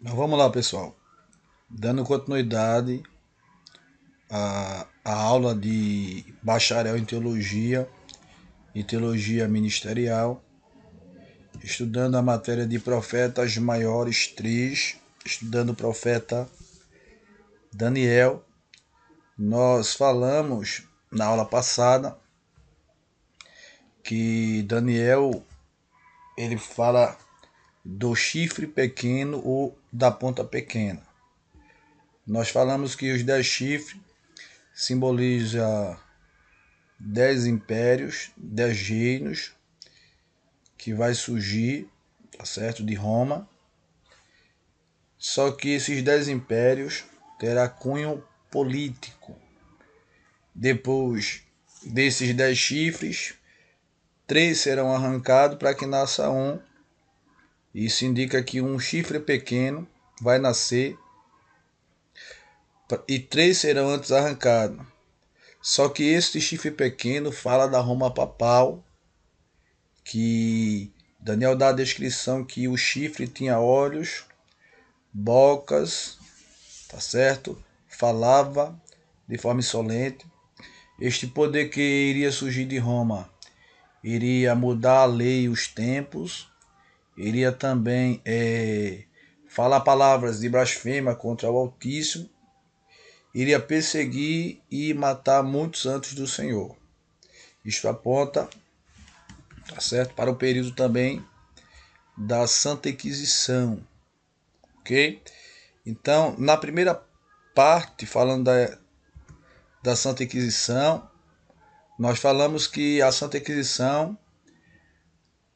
Mas vamos lá, pessoal. Dando continuidade à aula de bacharel em teologia e teologia ministerial, estudando a matéria de profetas maiores 3, estudando o profeta Daniel. Nós falamos na aula passada que Daniel ele fala do chifre pequeno ou da ponta pequena. Nós falamos que os 10 chifres simbolizam 10 impérios, 10 reinos que vai surgir, tá certo, de Roma. Só que esses 10 impérios terá cunho político. Depois desses 10 chifres, 3 serão arrancados para que nasça um. Isso indica que um chifre pequeno vai nascer e 3 serão antes arrancados. Só que este chifre pequeno fala da Roma papal, que Daniel dá a descrição que o chifre tinha olhos, bocas, tá certo? Falava de forma insolente. Este poder que iria surgir de Roma iria mudar a lei e os tempos, iria também falar palavras de blasfêmia contra o Altíssimo, iria perseguir e matar muitos santos do Senhor. Isto aponta, tá certo, para o período também da Santa Inquisição, ok? Então, na primeira parte, falando da Santa Inquisição, nós falamos que a Santa Inquisição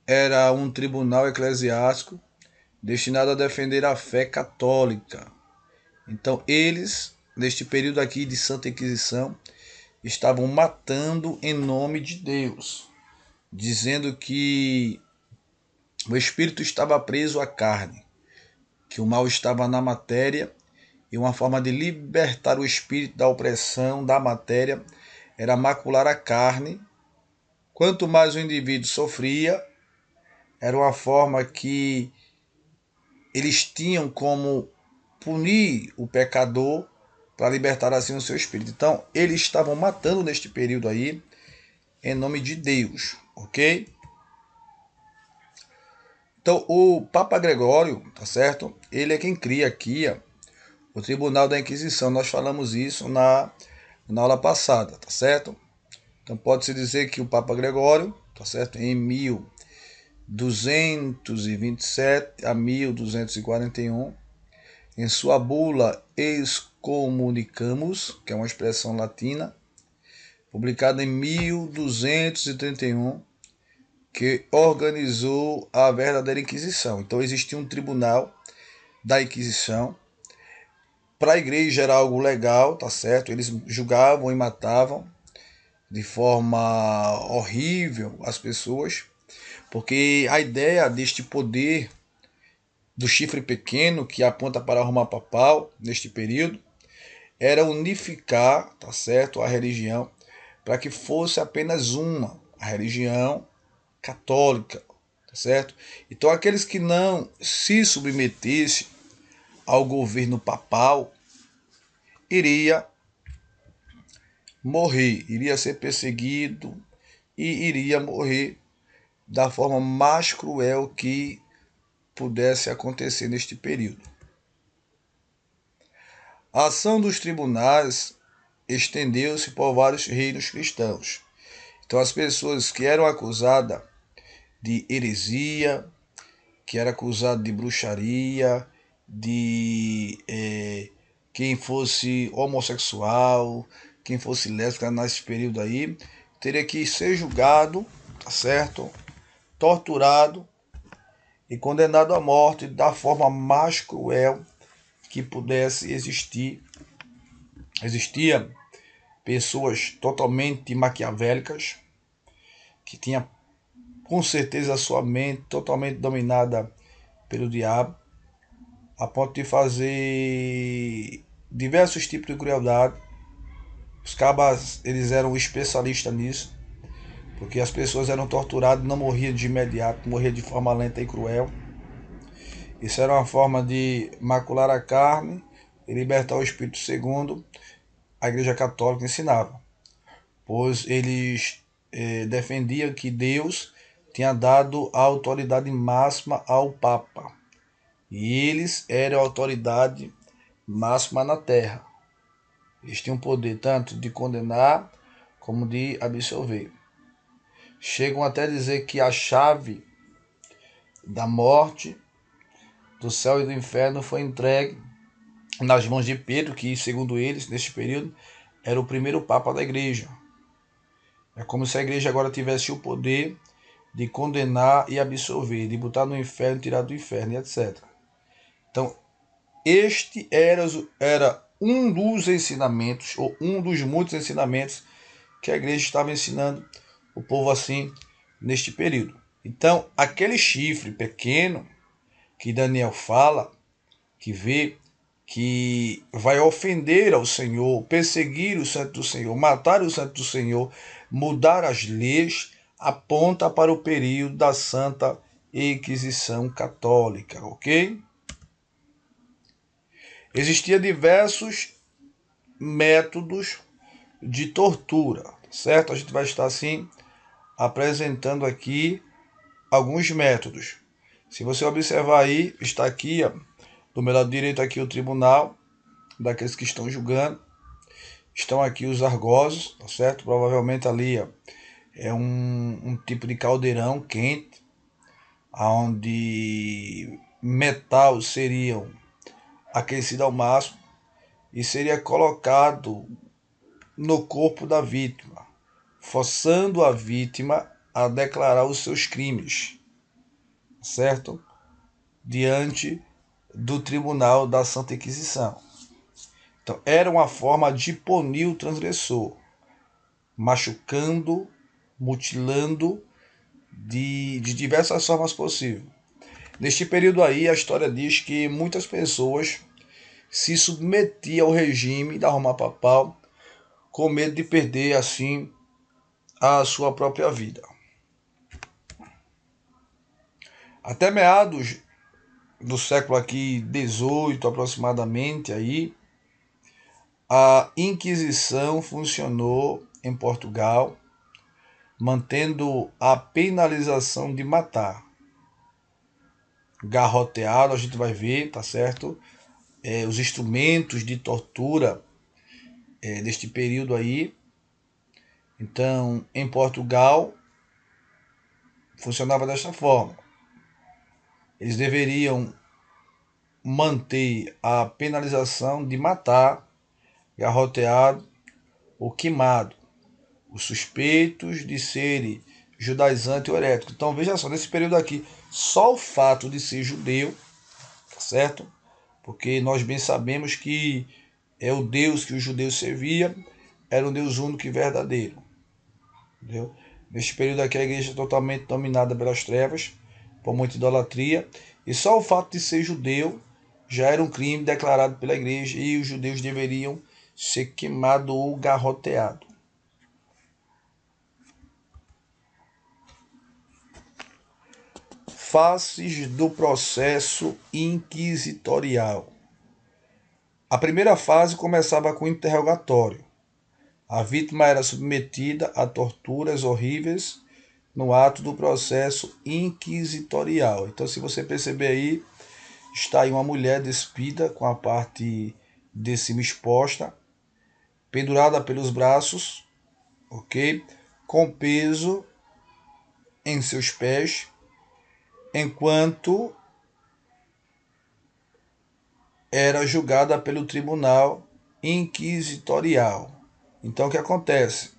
era um tribunal eclesiástico destinado a defender a fé católica. Então, eles, neste período aqui de Santa Inquisição, estavam matando em nome de Deus, dizendo que o espírito estava preso à carne, que o mal estava na matéria, e uma forma de libertar o espírito da opressão da matéria era macular a carne. Quanto mais o indivíduo sofria, era uma forma que eles tinham como punir o pecador para libertar assim o seu espírito. Então, eles estavam matando neste período aí, em nome de Deus, ok? Então, o Papa Gregório, tá certo? Ele é quem cria aqui o Tribunal da Inquisição. Nós falamos isso na aula passada, tá certo? Então, pode-se dizer que o Papa Gregório, tá certo? Em 1227 a 1241, em sua bula Excommunicamus, que é uma expressão latina, publicada em 1231, que organizou a verdadeira Inquisição. Então existia um tribunal da Inquisição. Para a igreja era algo legal, tá certo? Eles julgavam e matavam de forma horrível as pessoas, porque a ideia deste poder do chifre pequeno que aponta para a Roma papal neste período era unificar, tá certo, a religião para que fosse apenas uma, a religião católica, tá certo? Então aqueles que não se submetessem ao governo papal iria morrer, iria ser perseguido e iria morrer da forma mais cruel que pudesse acontecer neste período. A ação dos tribunais estendeu-se por vários reinos cristãos. Então as pessoas que eram acusadas de heresia, que era acusado de bruxaria, de quem fosse homossexual, quem fosse lésbica nesse período aí, teria que ser julgado, tá certo? Torturado e condenado à morte da forma mais cruel que pudesse existir. Existia pessoas totalmente maquiavélicas, que tinha com certeza a sua mente totalmente dominada pelo diabo, a ponto de fazer diversos tipos de crueldade. Os cabas, eles eram especialistas nisso, porque as pessoas eram torturadas, não morriam de imediato, morriam de forma lenta e cruel. Isso era uma forma de macular a carne e libertar o espírito, segundo a Igreja Católica ensinava, pois eles defendiam que Deus tinha dado a autoridade máxima ao Papa, e eles eram a autoridade máxima na Terra. Eles tinham poder tanto de condenar como de absolver. Chegam até a dizer que a chave da morte, do céu e do inferno foi entregue nas mãos de Pedro, que, segundo eles, neste período, era o primeiro Papa da Igreja. É como se a Igreja agora tivesse o poder de condenar e absolver, de botar no inferno, tirar do inferno, e etc. Então, este era um dos ensinamentos, ou um dos muitos ensinamentos que a igreja estava ensinando o povo assim neste período. Então, aquele chifre pequeno que Daniel fala, que vê, que vai ofender ao Senhor, perseguir o santo do Senhor, matar o santo do Senhor, mudar as leis, aponta para o período da Santa Inquisição Católica, ok? Existiam diversos métodos de tortura, certo? A gente vai estar assim apresentando aqui alguns métodos. Se você observar aí, está aqui, ó, do meu lado direito aqui o tribunal daqueles que estão julgando. Estão aqui os argosos, tá certo? Provavelmente ali, ó, é um tipo de caldeirão quente, onde metal seriam aquecido ao máximo e seria colocado no corpo da vítima, forçando a vítima a declarar os seus crimes, certo? Diante do tribunal da Santa Inquisição. Então, era uma forma de punir o transgressor, machucando, mutilando de diversas formas possíveis. Neste período aí, a história diz que muitas pessoas se submetiam ao regime da Roma Papal com medo de perder, assim, a sua própria vida. Até meados do século aqui 18 aproximadamente, aí, a Inquisição funcionou em Portugal, mantendo a penalização de matar. Garroteado, a gente vai ver, tá certo? Os instrumentos de tortura deste período aí. Então, em Portugal, funcionava desta forma. Eles deveriam manter a penalização de matar, garroteado ou queimado os suspeitos de serem judaizante ou herético. Então veja só, nesse período aqui, só o fato de ser judeu, tá certo? Porque nós bem sabemos que é o Deus que os judeus serviam, era um Deus único e verdadeiro. Entendeu? Neste período aqui a igreja é totalmente dominada pelas trevas, por muita idolatria, e só o fato de ser judeu já era um crime declarado pela igreja e os judeus deveriam ser queimados ou garroteados. Faces do processo inquisitorial. A primeira fase começava com o interrogatório. A vítima era submetida a torturas horríveis no ato do processo inquisitorial. Então, se você perceber aí, está aí uma mulher despida com a parte de cima exposta, pendurada pelos braços, ok? Com peso em seus pés, enquanto era julgada pelo tribunal inquisitorial. Então, o que acontece?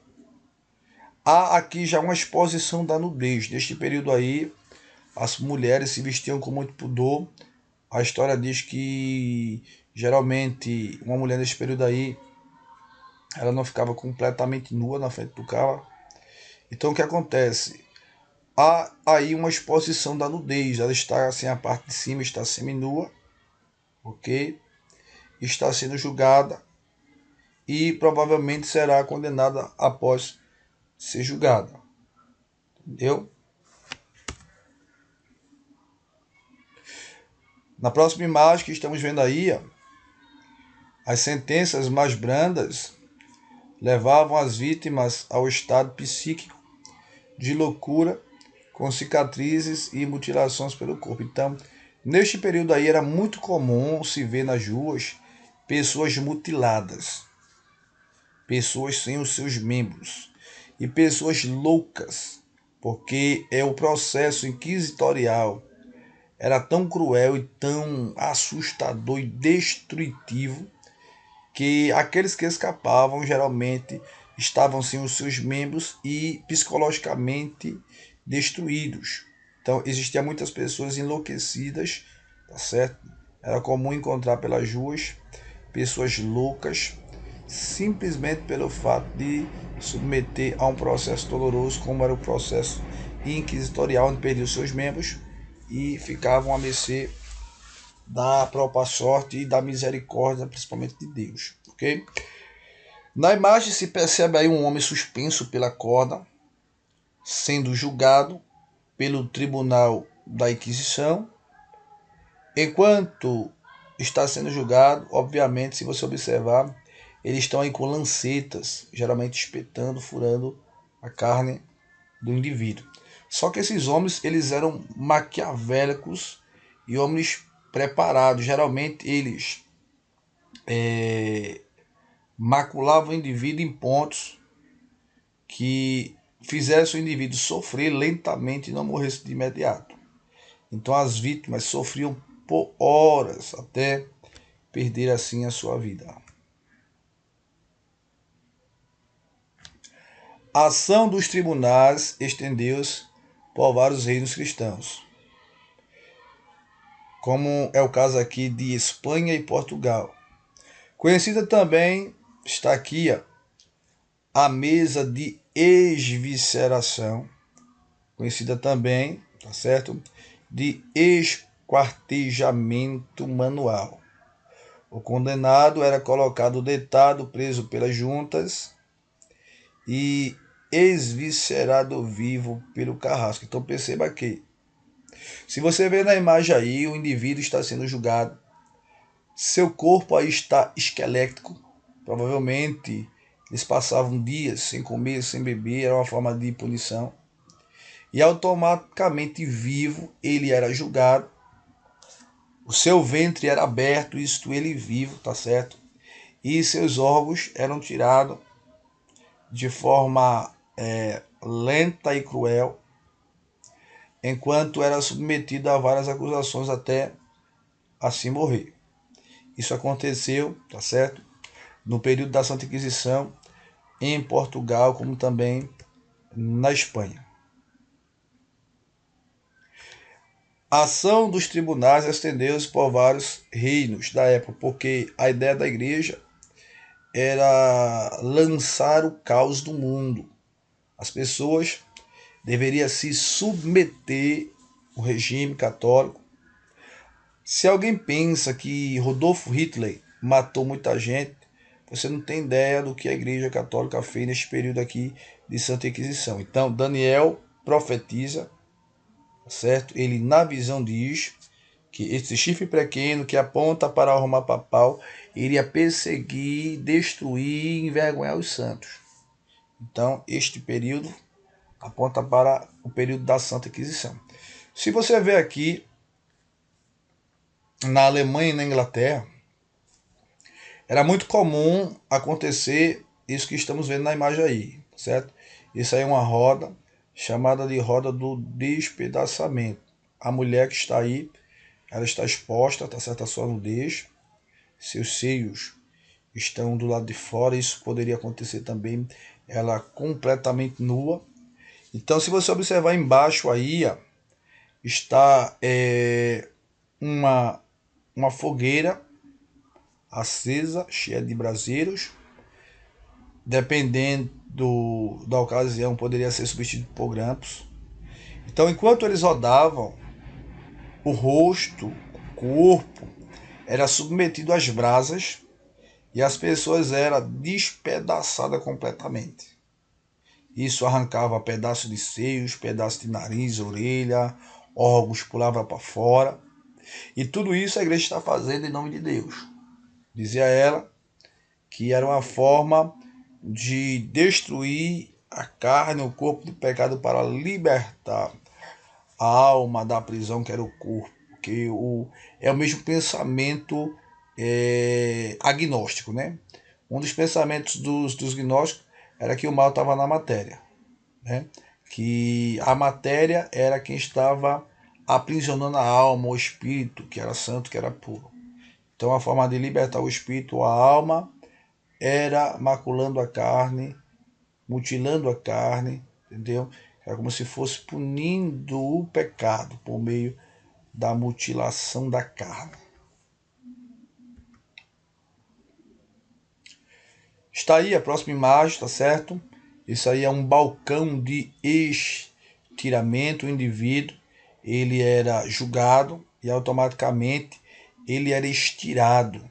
Há aqui já uma exposição da nudez. Neste período aí, as mulheres se vestiam com muito pudor. A história diz que, geralmente, uma mulher neste período aí, ela não ficava completamente nua na frente do cara. Então, o que acontece? Há aí uma exposição da nudez. Ela está assim, a parte de cima está seminua, ok? Está sendo julgada e provavelmente será condenada após ser julgada. Entendeu? Na próxima imagem que estamos vendo aí, ó, as sentenças mais brandas levavam as vítimas ao estado psíquico de loucura, com cicatrizes e mutilações pelo corpo. Então, neste período aí era muito comum se ver nas ruas pessoas mutiladas, pessoas sem os seus membros e pessoas loucas, porque o processo inquisitorial era tão cruel e tão assustador e destrutivo que aqueles que escapavam geralmente estavam sem os seus membros e psicologicamente destruídos. Então existiam muitas pessoas enlouquecidas, tá certo? Era comum encontrar pelas ruas pessoas loucas simplesmente pelo fato de submeter a um processo doloroso, como era o processo inquisitorial, onde perdiam seus membros e ficavam à mercê da própria sorte e da misericórdia, principalmente de Deus, ok? Na imagem se percebe aí um homem suspenso pela corda, sendo julgado pelo tribunal da Inquisição. Enquanto está sendo julgado, obviamente, se você observar, eles estão aí com lancetas, geralmente espetando, furando a carne do indivíduo. Só que esses homens, eles eram maquiavélicos e homens preparados. Geralmente eles maculavam o indivíduo em pontos que fizessem o indivíduo sofrer lentamente e não morresse de imediato. Então as vítimas sofriam por horas até perder assim a sua vida. A ação dos tribunais estendeu-se por vários reinos cristãos, como é o caso aqui de Espanha e Portugal. Conhecida também está aqui a mesa de esvisceração, conhecida também, tá certo, de esquartejamento manual. O condenado era colocado deitado, preso pelas juntas e esviscerado vivo pelo carrasco. Então perceba que, se você ver na imagem aí, o indivíduo está sendo julgado, seu corpo aí está esquelético, provavelmente eles passavam dias sem comer, sem beber, era uma forma de punição. E automaticamente vivo ele era julgado. O seu ventre era aberto, isto ele vivo, tá certo? E seus órgãos eram tirados de forma lenta e cruel, enquanto era submetido a várias acusações até assim morrer. Isso aconteceu, tá certo? No período da Santa Inquisição, em Portugal, como também na Espanha. A ação dos tribunais estendeu-se por vários reinos da época, porque a ideia da igreja era lançar o caos do mundo. As pessoas deveriam se submeter ao regime católico. Se alguém pensa que Rodolfo Hitler matou muita gente, você não tem ideia do que a Igreja Católica fez neste período aqui de Santa Inquisição. Então, Daniel profetiza, certo? Ele, na visão, diz que esse chifre pequeno que aponta para a Roma papal iria perseguir, destruir e envergonhar os santos. Então, este período aponta para o período da Santa Inquisição. Se você vê aqui, na Alemanha e na Inglaterra, era muito comum acontecer isso que estamos vendo na imagem aí, certo? Isso aí é uma roda chamada de roda do despedaçamento. A mulher que está aí, ela está exposta, tá certo? A sua nudez, seus seios estão do lado de fora, isso poderia acontecer também, ela completamente nua. Então, se você observar embaixo aí, ó, está uma fogueira acesa, cheia de braseiros. Dependendo da ocasião, poderia ser substituído por grampos. Então, enquanto eles rodavam, o rosto, o corpo, era submetido às brasas e as pessoas eram despedaçadas completamente. Isso arrancava pedaços de seios, pedaços de nariz, orelha, órgãos pulava para fora. E tudo isso a igreja está fazendo em nome de Deus. Dizia ela que era uma forma de destruir a carne, o corpo do pecado para libertar a alma da prisão que era o corpo. Porque é o mesmo pensamento agnóstico, né? Um dos pensamentos dos gnósticos era que o mal estava na matéria, né? Que a matéria era quem estava aprisionando a alma, o espírito, que era santo, que era puro. Então a forma de libertar o espírito, a alma, era maculando a carne, mutilando a carne, entendeu? Era como se fosse punindo o pecado por meio da mutilação da carne. Está aí a próxima imagem, tá certo? Isso aí é um balcão de estiramento. O indivíduo, ele era julgado e automaticamente ele era estirado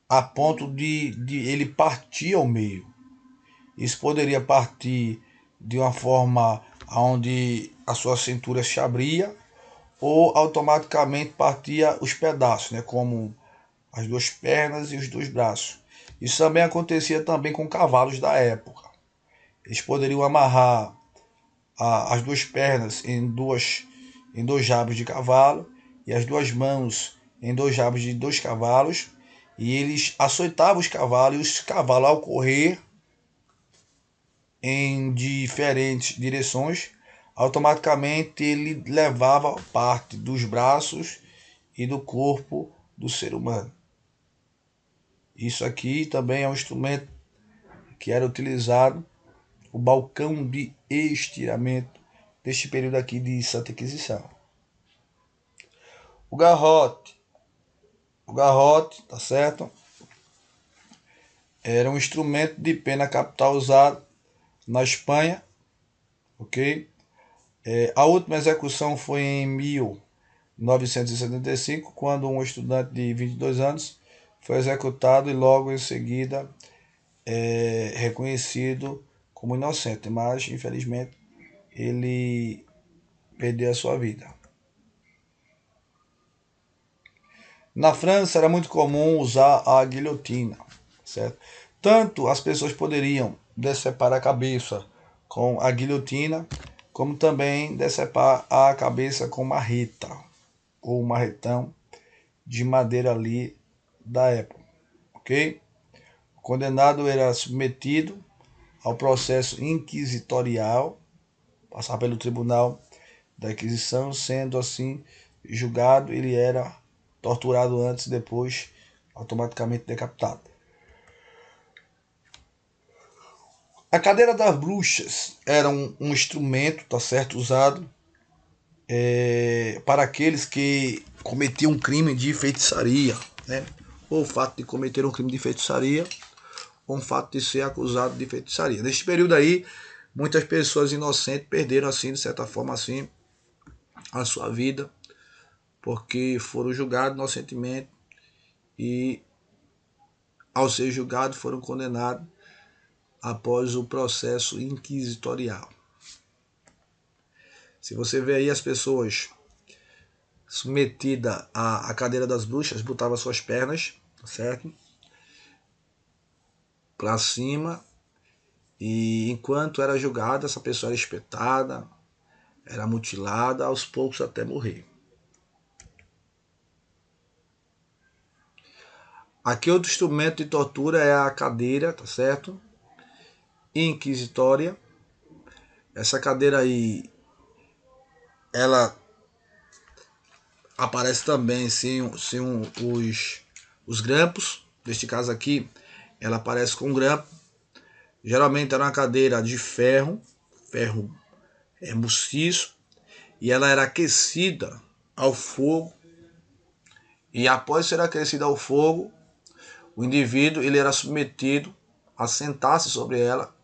a ponto de ele partir ao meio. Isso poderia partir de uma forma onde a sua cintura se abria ou automaticamente partia os pedaços, né, como as duas pernas e os dois braços. Isso também acontecia também com cavalos da época. Eles poderiam amarrar as duas pernas em dois rabos de cavalo e as duas mãos em dois rabos de dois cavalos, e eles açoitavam os cavalos, e os cavalos, ao correr em diferentes direções, automaticamente ele levava parte dos braços e do corpo do ser humano. Isso aqui também é um instrumento que era utilizado, o balcão de estiramento deste período aqui de Santa Inquisição. O garrote, tá certo? Era um instrumento de pena capital usado na Espanha, ok? A última execução foi em 1975, quando um estudante de 22 anos foi executado e logo em seguida reconhecido como inocente, mas infelizmente ele perdeu a sua vida. Na França era muito comum usar a guilhotina, certo? Tanto as pessoas poderiam decepar a cabeça com a guilhotina, como também decepar a cabeça com marreta ou marretão de madeira ali da época, ok? O condenado era submetido ao processo inquisitorial, passar pelo tribunal da Inquisição, sendo assim julgado, ele era torturado antes e depois automaticamente decapitado. A cadeira das bruxas era um instrumento, tá certo, usado para aqueles que cometiam um crime de feitiçaria, né? Ou o fato de cometer um crime de feitiçaria, ou o fato de ser acusado de feitiçaria. Neste período aí, muitas pessoas inocentes perderam, assim, de certa forma, assim, a sua vida, porque foram julgados inocentemente e, ao ser julgados, foram condenados após o processo inquisitorial. Se você vê aí as pessoas submetidas à cadeira das bruxas, botavam suas pernas, certo? Para cima, e enquanto era julgada, essa pessoa era espetada, era mutilada, aos poucos até morrer. Aqui outro instrumento de tortura é a cadeira, tá certo? Inquisitória. Essa cadeira aí, ela aparece também sem os grampos. Neste caso aqui, ela aparece com grampo. Geralmente era uma cadeira de ferro maciço, e ela era aquecida ao fogo. E após ser aquecida ao fogo, o indivíduo ele era submetido a sentar-se sobre ela,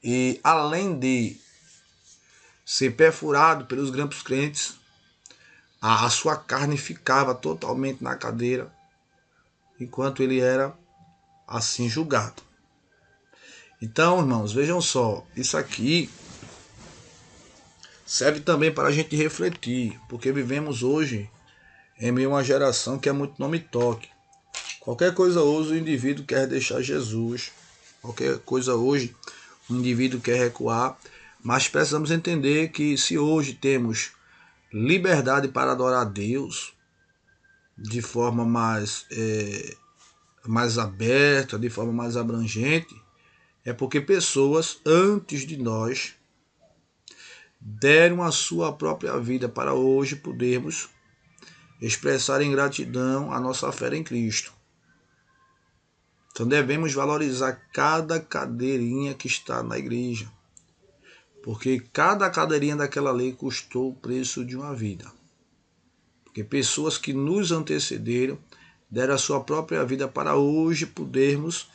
e além de ser perfurado pelos grampos quentes, a sua carne ficava totalmente na cadeira, enquanto ele era assim julgado. Então, irmãos, vejam só, isso aqui serve também para a gente refletir, porque vivemos hoje em meio a uma geração que é muito nome-toque. Qualquer coisa hoje o indivíduo quer deixar Jesus, qualquer coisa hoje o indivíduo quer recuar, mas precisamos entender que se hoje temos liberdade para adorar a Deus de forma mais aberta, de forma mais abrangente, é porque pessoas antes de nós deram a sua própria vida para hoje podermos expressar em gratidão a nossa fé em Cristo. Então devemos valorizar cada cadeirinha que está na igreja, porque cada cadeirinha daquela lei custou o preço de uma vida. Porque pessoas que nos antecederam deram a sua própria vida para hoje podermos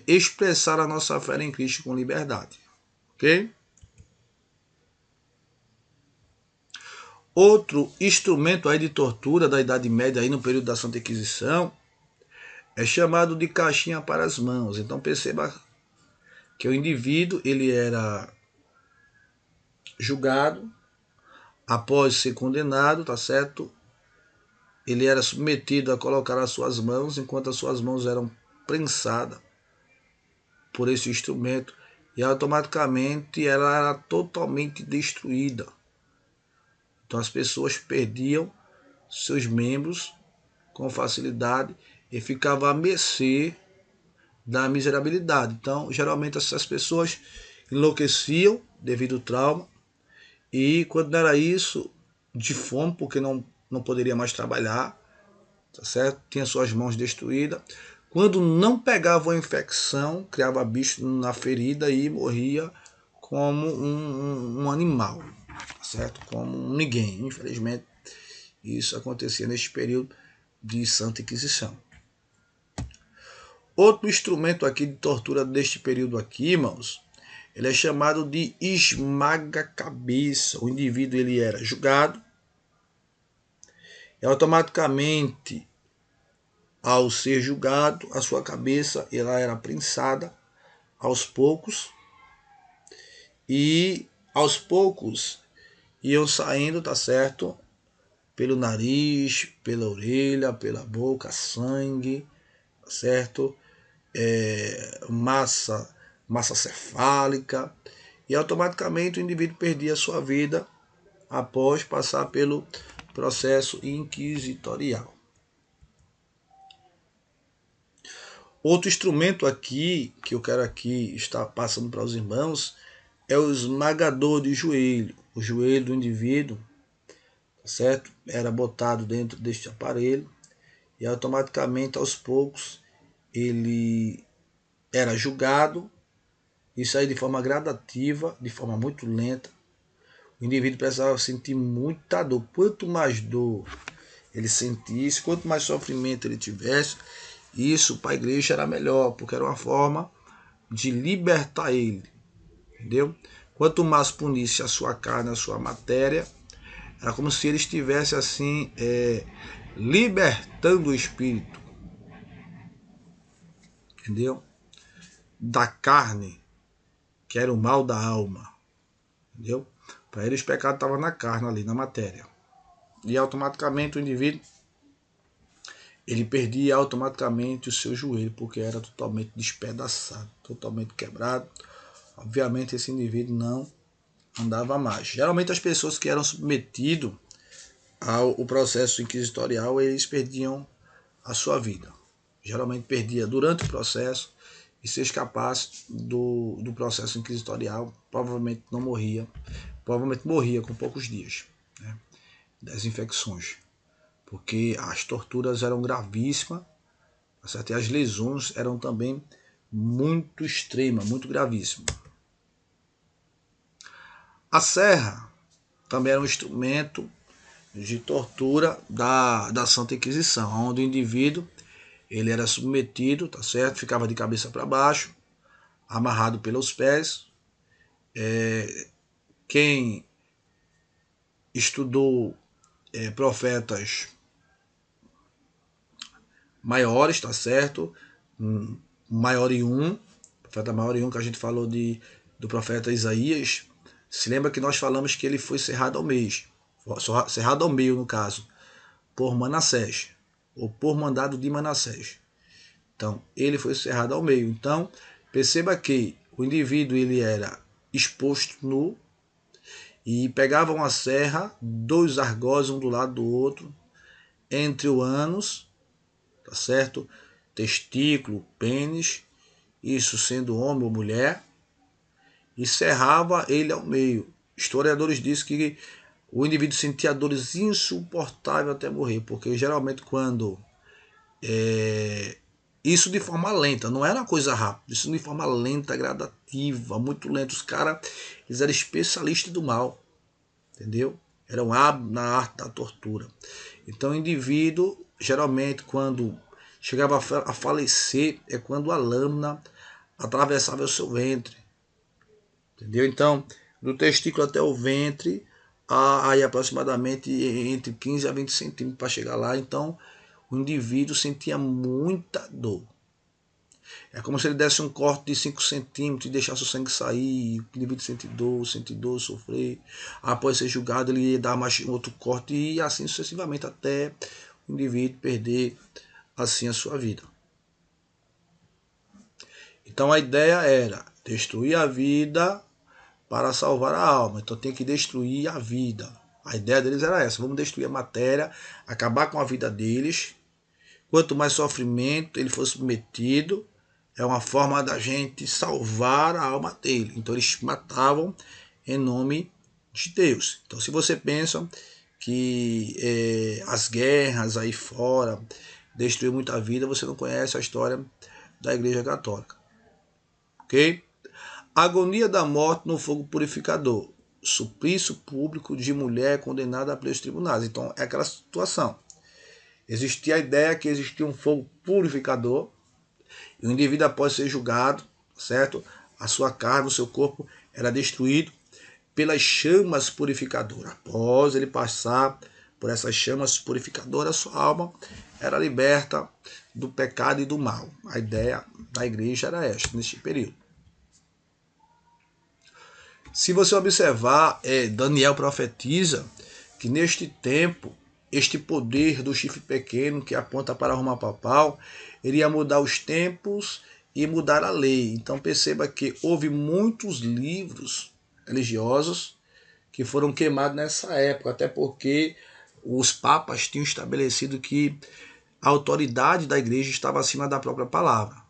expressar a nossa fé em Cristo com liberdade. Ok? Outro instrumento aí de tortura da Idade Média aí no período da Santa Inquisição é chamado de caixinha para as mãos. Então perceba que o indivíduo ele era julgado após ser condenado, tá certo? Ele era submetido a colocar as suas mãos, enquanto as suas mãos eram prensadas por esse instrumento e automaticamente ela era totalmente destruída. Então as pessoas perdiam seus membros com facilidade e ficavam à mercê da miserabilidade. Então, geralmente essas pessoas enlouqueciam devido ao trauma e quando não era isso, de fome, porque não poderia mais trabalhar, tá certo? Tinha suas mãos destruídas. Quando não pegava a infecção, criava bicho na ferida e morria como um animal, tá certo? Como um ninguém. Infelizmente, isso acontecia neste período de Santa Inquisição. Outro instrumento aqui de tortura deste período aqui, irmãos, ele é chamado de esmaga-cabeça. O indivíduo ele era julgado e automaticamente, ao ser julgado, a sua cabeça ela era prensada aos poucos e aos poucos iam saindo, tá certo? Pelo nariz, pela orelha, pela boca, sangue, tá certo? Massa cefálica, e automaticamente o indivíduo perdia a sua vida após passar pelo processo inquisitorial. Outro instrumento aqui que eu quero aqui estar passando para os irmãos é o esmagador de joelho. O joelho do indivíduo, certo? Era botado dentro deste aparelho e automaticamente aos poucos ele era julgado, isso aí de forma gradativa, de forma muito lenta. O indivíduo precisava sentir muita dor. Quanto mais dor ele sentisse, quanto mais sofrimento ele tivesse, isso para a igreja era melhor, porque era uma forma de libertar ele, entendeu? Quanto mais punisse a sua carne, a sua matéria, era como se ele estivesse assim, libertando o espírito, entendeu? Da carne, que era o mal da alma, entendeu? Para ele os pecados estavam na carne ali, na matéria. E automaticamente o indivíduo ele perdia automaticamente o seu joelho, porque era totalmente despedaçado, totalmente quebrado. Obviamente esse indivíduo não andava mais. Geralmente as pessoas que eram submetidas ao processo inquisitorial, eles perdiam a sua vida. Geralmente perdia durante o processo e se escapasse do processo inquisitorial, provavelmente não morria, provavelmente morria com poucos dias, né, das infecções, porque as torturas eram gravíssimas, certo? E as lesões eram também muito extremas, muito gravíssimas. A serra também era um instrumento de tortura da Santa Inquisição, onde o indivíduo ele era submetido, tá certo? Ficava de cabeça para baixo, amarrado pelos pés. Quem estudou profetas maiores, tá certo? Maior em um, profeta maior em um, que a gente falou do profeta Isaías, Se lembra que nós falamos que ele foi cerrado ao meio, no caso, por Manassés, ou por mandado de Manassés. Então, ele foi cerrado ao meio. Então, perceba que o indivíduo ele era exposto nu e pegava uma serra, dois argós um do lado do outro, entre o ânus, tá certo? Testículo, pênis, isso sendo homem ou mulher, e serrava ele ao meio. Historiadores dizem que o indivíduo sentia dores insuportáveis até morrer, porque geralmente quando isso de forma lenta, não era uma coisa rápida, isso de forma lenta, gradativa, muito lenta. Os caras, eles eram especialistas do mal, entendeu? Eram hábeis na arte da tortura. Então o indivíduo, geralmente quando chegava a falecer, é quando a lâmina atravessava o seu ventre, entendeu? Então, do testículo até o ventre, aí aproximadamente entre 15 a 20 centímetros para chegar lá. Então, o indivíduo sentia muita dor. É como se ele desse um corte de 5 centímetros e deixasse o sangue sair. O indivíduo sente dor, sofrer. Após ser julgado, ele ia dar mais um outro corte e assim sucessivamente até o indivíduo perder assim a sua vida. Então a ideia era destruir a vida para salvar a alma. Então tem que destruir a vida. A ideia deles era essa: vamos destruir a matéria, acabar com a vida deles. Quanto mais sofrimento ele fosse submetido, é uma forma da gente salvar a alma dele. Então eles matavam em nome de Deus. Então se você pensa que as guerras aí fora destruiu muita vida, você não conhece a história da Igreja Católica. Ok? Agonia da morte no fogo purificador. Suplício público de mulher condenada pelos tribunais. Então é aquela situação. Existia a ideia que existia um fogo purificador e o indivíduo, após ser julgado, certo? A sua carne, o seu corpo era destruído pelas chamas purificadoras. Após ele passar por essas chamas purificadoras, sua alma era liberta do pecado e do mal. A ideia da igreja era esta, neste período. Se você observar, Daniel profetiza que neste tempo, este poder do chifre pequeno que aponta para a Roma papal, iria mudar os tempos e mudar a lei. Então perceba que houve muitos livros religiosos que foram queimados nessa época, até porque os papas tinham estabelecido que a autoridade da igreja estava acima da própria palavra.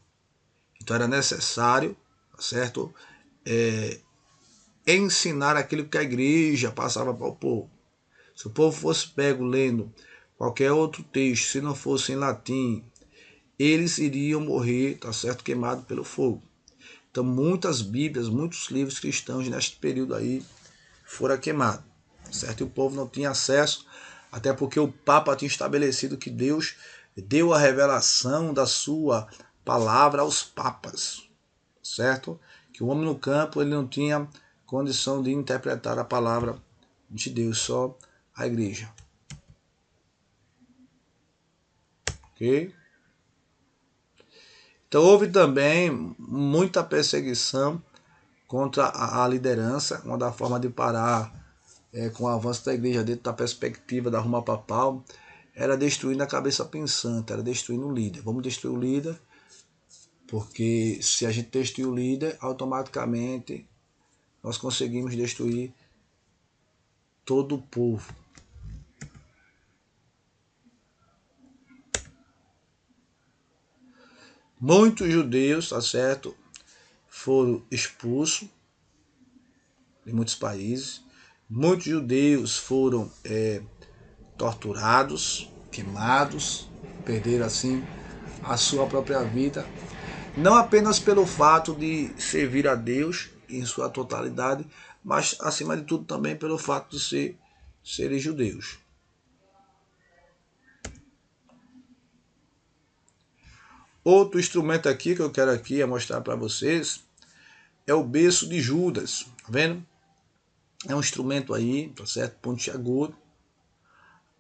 Então era necessário, certo, ensinar aquilo que a igreja passava para o povo. Se o povo fosse pego lendo qualquer outro texto, se não fosse em latim, eles iriam morrer, tá certo, queimados pelo fogo. Então muitas bíblias, muitos livros cristãos neste período aí foram queimados, certo? E o povo não tinha acesso, até porque o Papa tinha estabelecido que Deus deu a revelação da sua palavra aos papas, certo? Que o homem no campo ele não tinha condição de interpretar a palavra de Deus, só a igreja. Ok? Então houve também muita perseguição contra a liderança, uma da forma de parar com o avanço da igreja dentro da perspectiva da Roma papal, era destruindo a cabeça pensante, era destruindo o líder. Vamos destruir o líder, porque se a gente destruir o líder, automaticamente nós conseguimos destruir todo o povo. Muitos judeus, tá certo, foram expulsos de muitos países. Muitos judeus foram torturados, queimados, perderam assim a sua própria vida, não apenas pelo fato de servir a Deus em sua totalidade, mas acima de tudo também pelo fato de serem judeus. Outro instrumento aqui que eu quero aqui mostrar para vocês é o berço de Judas, tá vendo? É um instrumento aí, tá certo? Pontiagudo,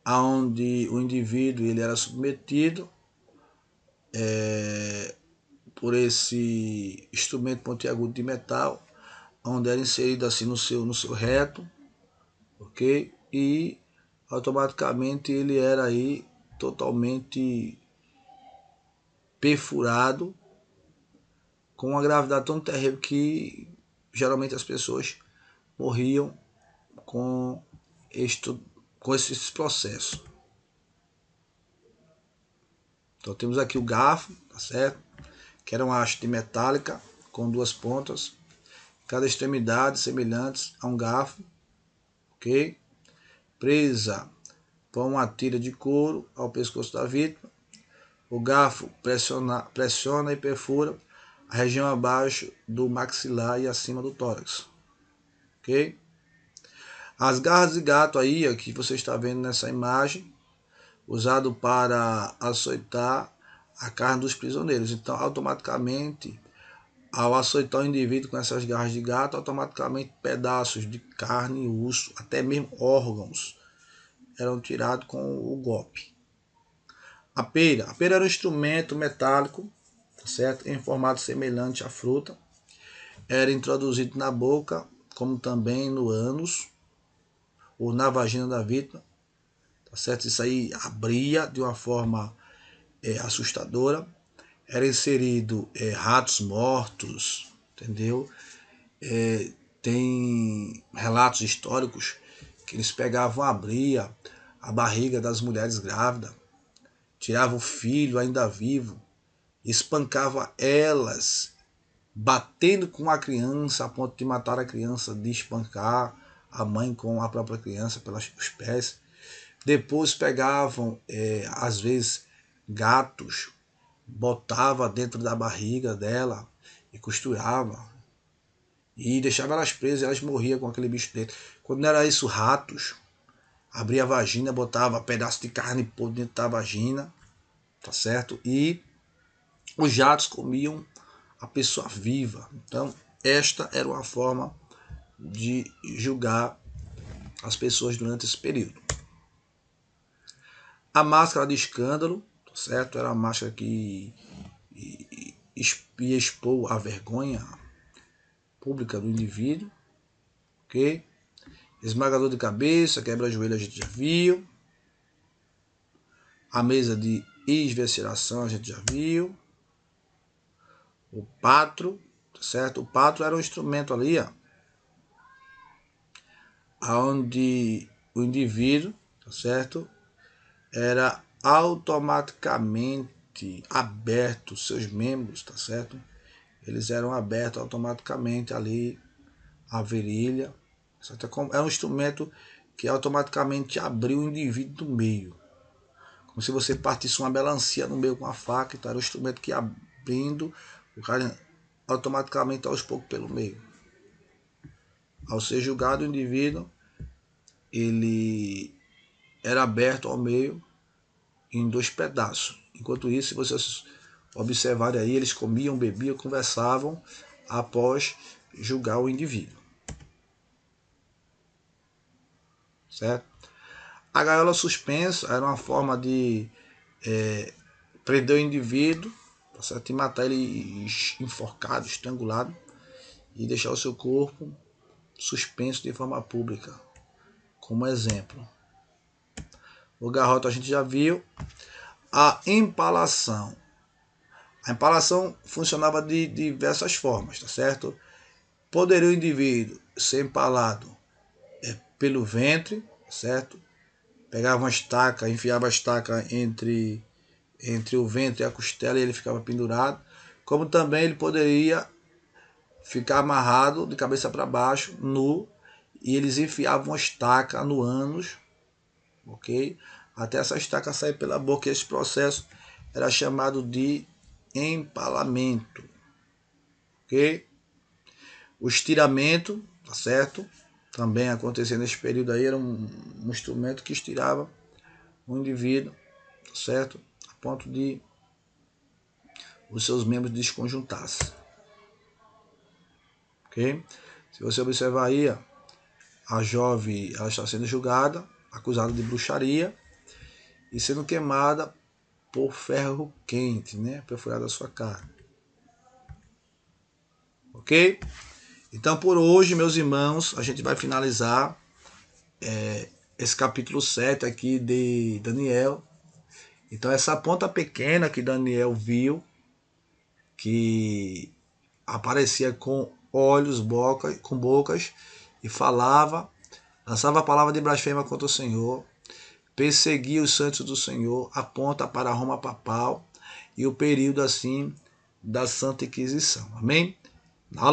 onde o indivíduo ele era submetido por esse instrumento pontiagudo de metal, onde era inserido assim no seu reto, ok? E automaticamente ele era aí totalmente perfurado com uma gravidade tão terrível que geralmente as pessoas morriam com esses processos. Então temos aqui o garfo, tá certo? Que era uma haste metálica com duas pontas, cada extremidade semelhantes a um garfo, ok? Presa por uma tira de couro ao pescoço da vítima. O garfo pressiona e perfura a região abaixo do maxilar e acima do tórax, ok? As garras de gato aí, que você está vendo nessa imagem, usado para açoitar a carne dos prisioneiros. Então, automaticamente, ao açoitar o indivíduo com essas garras de gato, automaticamente pedaços de carne, osso, até mesmo órgãos, eram tirados com o golpe. A pera era um instrumento metálico, tá certo? Em formato semelhante à fruta. Era introduzido na boca, como também no ânus, ou na vagina da vítima, tá certo? Isso aí abria de uma forma assustadora. Era inserido ratos mortos, entendeu? Tem relatos históricos que eles pegavam, abria a barriga das mulheres grávidas, tiravam o filho ainda vivo, espancavam elas, batendo com a criança a ponto de matar a criança, de espancar a mãe com a própria criança pelos pés. Depois pegavam, às vezes, gatos, botava dentro da barriga dela e costurava. E deixava elas presas e elas morriam com aquele bicho dentro. Quando não era isso, ratos. Abria a vagina, botava pedaço de carne podre dentro da vagina, tá certo? E os jatos comiam a pessoa viva. Então, esta era uma forma de julgar as pessoas durante esse período. A máscara de escândalo, tá certo? Era uma máscara que ia expor a vergonha pública do indivíduo, ok? Esmagador de cabeça, quebra-joelho a gente já viu. A mesa de esveceração a gente já viu. O patro, tá certo? O patro era um instrumento ali, ó, onde o indivíduo, tá certo? Era automaticamente aberto, seus membros, tá certo? Eles eram abertos automaticamente ali, a virilha, certo? É um instrumento que automaticamente abriu o indivíduo do meio. Como se você partisse uma melancia no meio com a faca, então era um instrumento que abrindo, o cara automaticamente aos poucos pelo meio. Ao ser julgado, o indivíduo, ele era aberto ao meio em dois pedaços. Enquanto isso, se vocês observarem aí, eles comiam, bebiam, conversavam após julgar o indivíduo. Certo? A gaiola suspensa era uma forma de prender o indivíduo, tá certo? E matar ele enforcado, estrangulado, e deixar o seu corpo suspenso de forma pública. Como exemplo. O garrote a gente já viu. A empalação. A empalação funcionava de diversas formas, tá certo? Poderia o indivíduo ser empalado pelo ventre, certo? Pegava uma estaca, enfiava a estaca entre o ventre e a costela e ele ficava pendurado. Como também ele poderia ficar amarrado de cabeça para baixo, nu, e eles enfiavam uma estaca no ânus, ok? Até essa estaca sair pela boca. Esse processo era chamado de empalamento, ok? O estiramento, tá certo? Também acontecia nesse período aí, era um instrumento que estirava o indivíduo, tá certo? A ponto de os seus membros desconjuntassem, ok? Se você observar aí, a jovem, ela está sendo julgada, acusada de bruxaria e sendo queimada por ferro quente, né? Perfurada a sua carne. Ok? Então, por hoje, meus irmãos, a gente vai finalizar esse capítulo 7 aqui de Daniel. Então, essa ponta pequena que Daniel viu, que aparecia com olhos, com bocas, e falava, lançava a palavra de blasfêmia contra o Senhor, perseguia os santos do Senhor, aponta para a Roma papal e o período assim da Santa Inquisição. Amém? Na aula